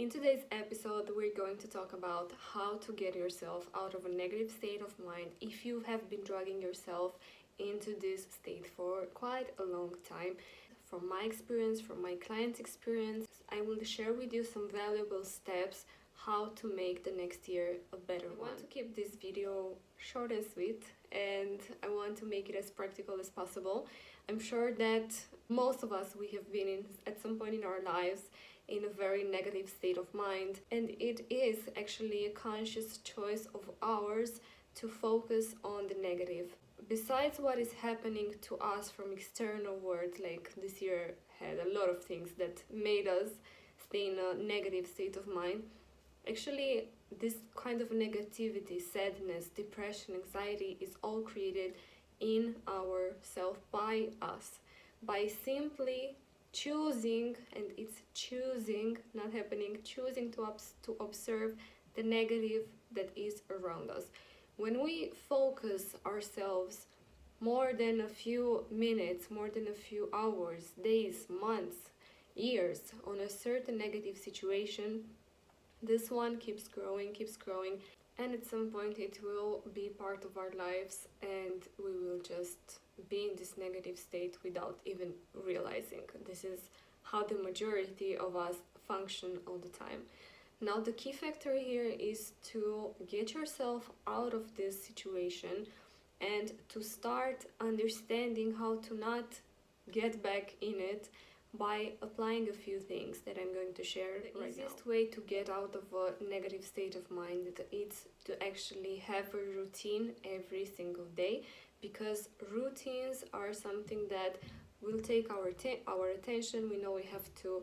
In today's episode, we're going to talk about how to get yourself out of a negative state of mind if you have been dragging yourself into this state for quite a long time. From my experience, from my client's experience, I will share with you some valuable steps how to make the next year a better one. I want to keep this video short and sweet, and I want to make it as practical as possible. I'm sure that most of us, we have been in at some point in our lives in a very negative state of mind, and it is actually a conscious choice of ours to focus on the negative. Besides what is happening to us from external world, like this year had a lot of things that made us stay in a negative state of mind. Actually, this kind of negativity, sadness, depression, anxiety is all created in ourself by us, by simply choosing, and it's choosing, not happening, choosing to observe the negative that is around us. When we focus ourselves more than a few minutes, more than a few hours, days, months, years on a certain negative situation, this one keeps growing, and at some point it will be part of our lives, and we will just be in this negative state without even realizing. This is how the majority of us function all the time. Now, the key factor here is to get yourself out of this situation and to start understanding how to not get back in it by applying a few things that I'm going to share right now. The easiest way to get out of a negative state of mind is to actually have a routine every single day, because routines are something that will take our attention. We know we have to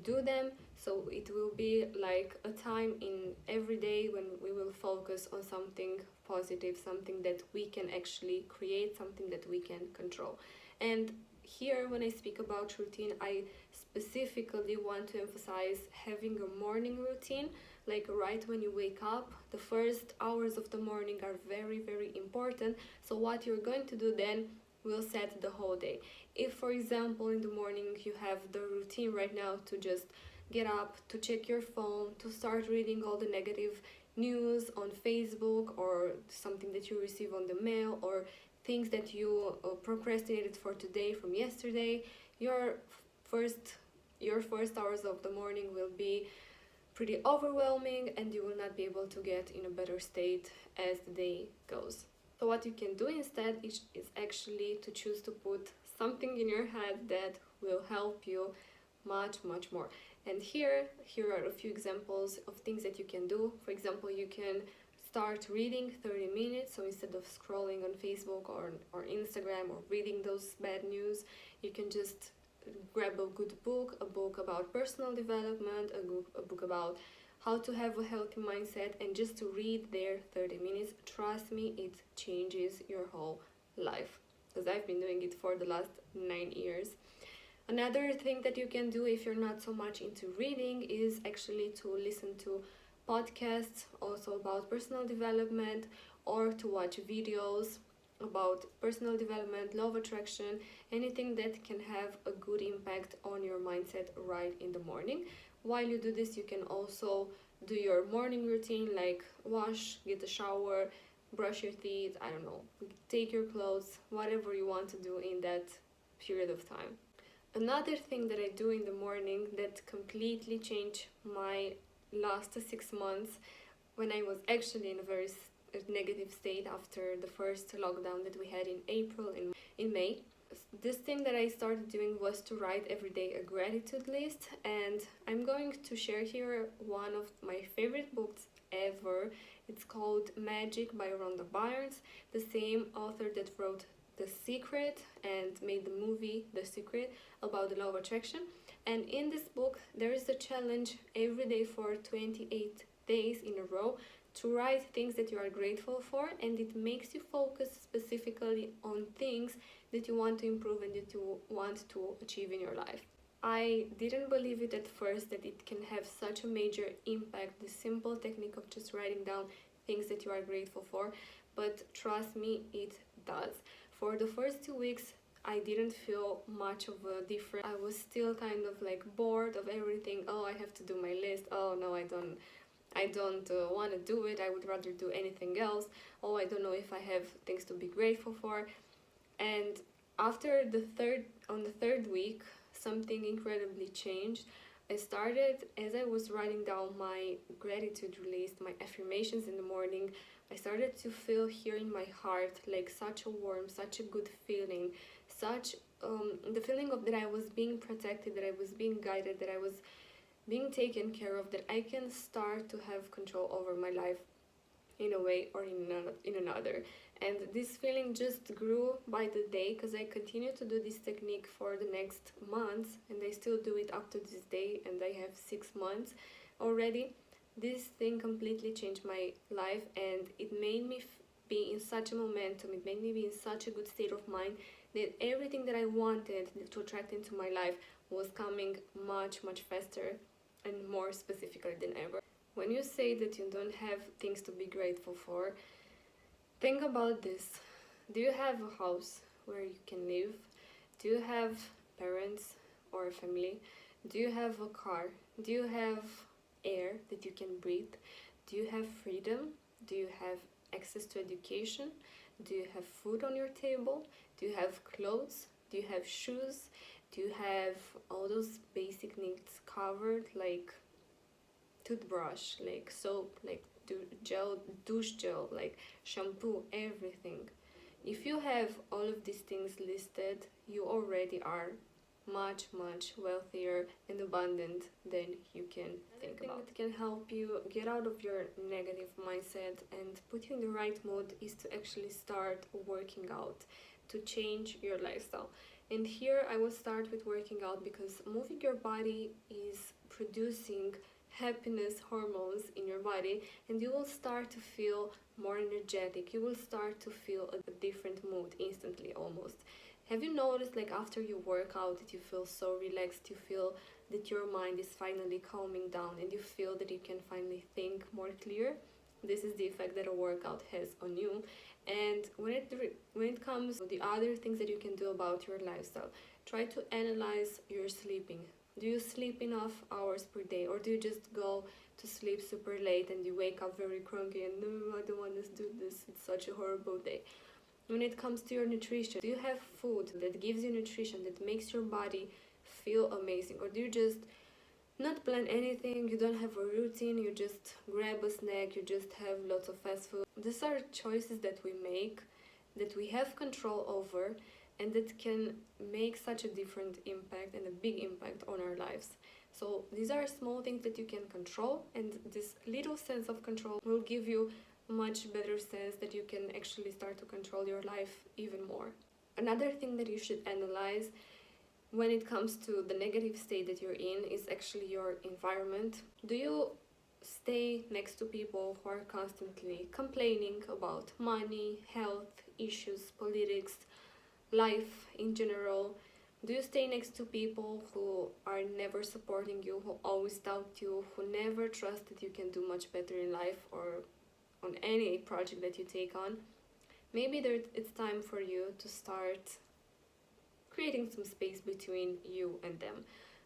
do them, so it will be like a time in every day when we will focus on something positive, something that we can actually create, something that we can control. And here, when I speak about routine, I specifically want to emphasize having a morning routine. Like right when you wake up, the first hours of the morning are very, very important. So what you're going to do then will set the whole day. If, for example, in the morning you have the routine right now to just get up, to check your phone, to start reading all the negative news on Facebook, or something that you receive on the mail, or things that you procrastinated for today from yesterday, your first hours of the morning will be pretty overwhelming, and you will not be able to get in a better state as the day goes. So what you can do instead is actually to choose to put something in your head that will help you much more. And here are a few examples of things that you can do. For example, you can start reading 30 minutes. So instead of scrolling on Facebook or Instagram or reading those bad news, you can just grab a good book, a book about personal development, a book about how to have a healthy mindset, and just to read there 30 minutes. Trust me, it changes your whole life, because I've been doing it for the last 9 years. Another thing that you can do if you're not so much into reading is actually to listen to podcasts also about personal development, or to watch videos about personal development, law of attraction, anything that can have a good impact on your mindset right in the morning. While you do this, you can also do your morning routine, like wash, get a shower, brush your teeth, I don't know, take your clothes, whatever you want to do in that period of time. Another thing that I do in the morning that completely changed my last 6 months, when I was actually in a very negative state after the first lockdown that we had in April, in May. This thing that I started doing was to write every day a gratitude list, and I'm going to share here one of my favorite books ever. It's called Magic by Rhonda Byrne, the same author that wrote The Secret and made the movie The Secret about the law of attraction. And in this book, there is a challenge every day for 28 days in a row to write things that you are grateful for, and it makes you focus specifically on things that you want to improve and that you want to achieve in your life. I didn't believe it at first that it can have such a major impact, the simple technique of just writing down things that you are grateful for, but trust me, it does. For the first 2 weeks, I didn't feel much of a difference. I was still kind of like bored of everything. Oh, I have to do my list. Oh no, I don't want to do it. I would rather do anything else. Oh, I don't know if I have things to be grateful for. And after on the third week, something incredibly changed. I started, as I was writing down my gratitude list, my affirmations in the morning, I started to feel here in my heart like such a warm, such a good feeling, such the feeling of that I was being protected, that I was being guided, that I was being taken care of, that I can start to have control over my life in a way or in another. And this feeling just grew by the day because I continued to do this technique for the next months, and I still do it up to this day, and I have 6 months already. This thing completely changed my life, and it made me be in such a momentum, it made me be in such a good state of mind that everything that I wanted to attract into my life was coming much faster and more specifically than ever. When you say that you don't have things to be grateful for, think about this. Do you have a house where you can live? Do you have parents or a family? Do you have a car? Do you have air that you can breathe? Do you have freedom? Do you have access to education? Do you have food on your table? Do you have clothes? Do you have shoes? Do you have all those basic needs covered, like toothbrush, like soap, like douche gel, like shampoo, everything? If you have all of these things listed, you already are much wealthier and abundant than you can think about. That can help you get out of your negative mindset and put you in the right mood is to actually start working out, to change your lifestyle. And here I will start with working out because moving your body is producing happiness hormones in your body, and you will start to feel more energetic. You will start to feel a different mood instantly almost. Have you noticed, like, after you work out, that you feel so relaxed, you feel that your mind is finally calming down, and you feel that you can finally think more clear? This is the effect that a workout has on you. And when it comes to the other things that you can do about your lifestyle, try to analyze your sleeping. Do you sleep enough hours per day, or do you just go to sleep super late and you wake up very cranky and no, I don't want to do this, it's such a horrible day? When it comes to your nutrition, do you have food that gives you nutrition, that makes your body feel amazing, or do you just not plan anything? You don't have a routine, you just grab a snack, you just have lots of fast food. These are choices that we make, that we have control over, and that can make such a different impact and a big impact on our lives. So these are small things that you can control, and this little sense of control will give you a much better sense that you can actually start to control your life even more. Another thing that you should analyze when it comes to the negative state that you're in is actually your environment. Do you stay next to people who are constantly complaining about money, health issues, politics, life in general? Do you stay next to people who are never supporting you, who always doubt you, who never trust that you can do much better in life or on any project that you take on? Maybe it's time for you to start creating some space between you and them.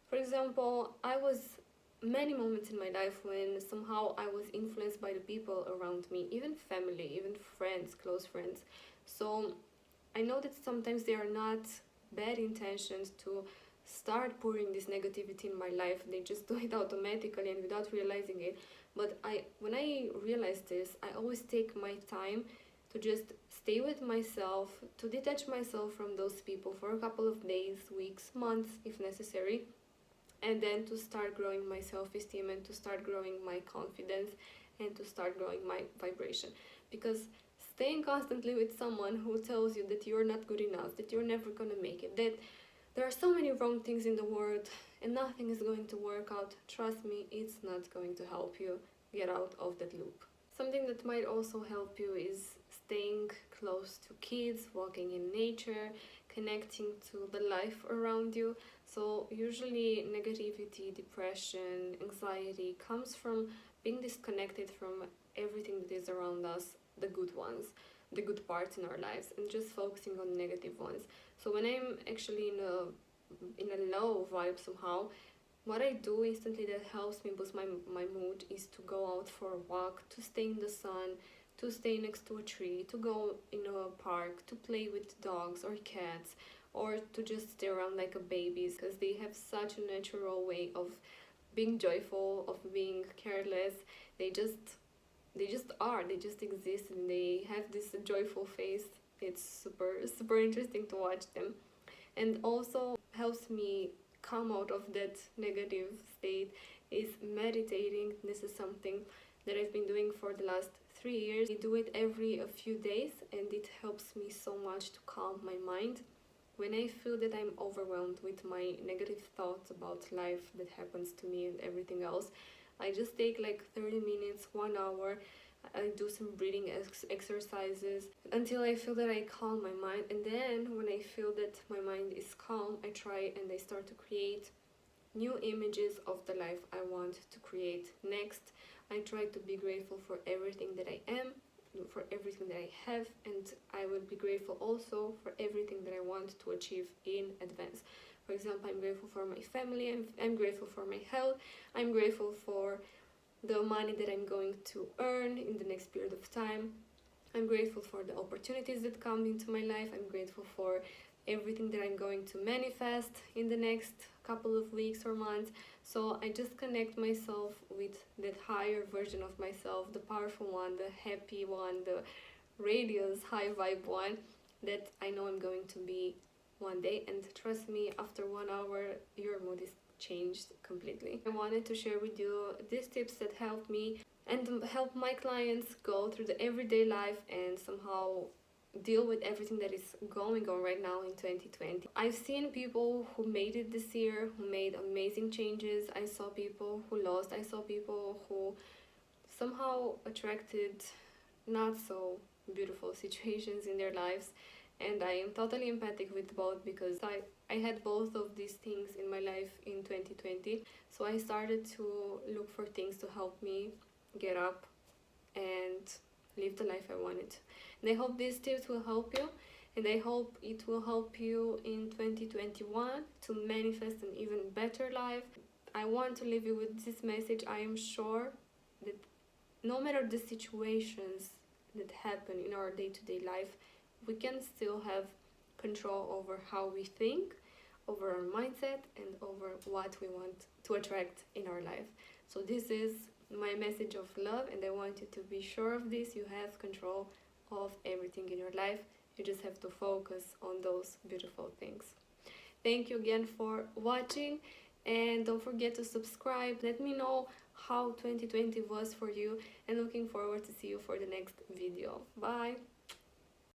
For example, I was many moments in my life when somehow I was influenced by the people around me, even family, even friends, close friends. So I know that sometimes they are not bad intentions to start pouring this negativity in my life. They just do it automatically and without realizing it. But when I realize this, I always take my time to just stay with myself, to detach myself from those people for a couple of days, weeks, months if necessary, and then to start growing my self-esteem and to start growing my confidence and to start growing my vibration. Because staying constantly with someone who tells you that you're not good enough, that you're never gonna make it, that there are so many wrong things in the world and nothing is going to work out, trust me, it's not going to help you get out of that loop. Something that might also help you is staying close to kids, walking in nature, connecting to the life around you. So usually negativity, depression, anxiety comes from being disconnected from everything that is around us, the good ones. the good parts in our lives and just focusing on negative ones. So when I'm actually in a low vibe somehow, what I do instantly that helps me boost my mood is to go out for a walk, to stay in the sun, to stay next to a tree, to go in a park, to play with dogs or cats, or to just stay around like a baby, because they have such a natural way of being joyful, of being careless. They just exist, and they have this joyful face. It's super interesting to watch them. And also helps me come out of that negative state is meditating. This is something that I've been doing for the last 3 years. I do it every a few days, and it helps me so much to calm my mind. When I feel that I'm overwhelmed with my negative thoughts about life that happens to me and everything else, I just take like 30 minutes, 1 hour. I do some breathing exercises until I feel that I calm my mind. And then when I feel that my mind is calm, I try and I start to create new images of the life I want to create next. I try to be grateful for everything that I am, for everything that I have, and I will be grateful also for everything that I want to achieve in advance. For example, I'm grateful for my family, I'm grateful for my health, I'm grateful for the money that I'm going to earn in the next period of time. I'm grateful for the opportunities that come into my life. I'm grateful for everything that I'm going to manifest in the next couple of weeks or months. So I just connect myself with that higher version of myself, the powerful one, the happy one, the radiance, high vibe one that I know I'm going to be one day. And trust me, after 1 hour, your mood is changed completely. I wanted to share with you these tips that help me and help my clients go through the everyday life and somehow deal with everything that is going on right now in 2020. I've seen people who made it this year, who made amazing changes. I saw people who lost. I saw people who somehow attracted not so beautiful situations in their lives, and I am totally empathic with both because I had both of these things in my life in 2020. So I started to look for things to help me get up and live the life I wanted. And I hope these tips will help you, and I hope it will help you in 2021 to manifest an even better life. I want to leave you with this message. I am sure that no matter the situations that happen in our day-to-day life, we can still have control over how we think, over our mindset, and over what we want to attract in our life. So this is my message of love, and I want you to be sure of this. You have control of everything in your life. You just have to focus on those beautiful things. Thank you again for watching, and don't forget to subscribe. Let me know how 2020 was for you, and looking forward to see you for the next video. Bye.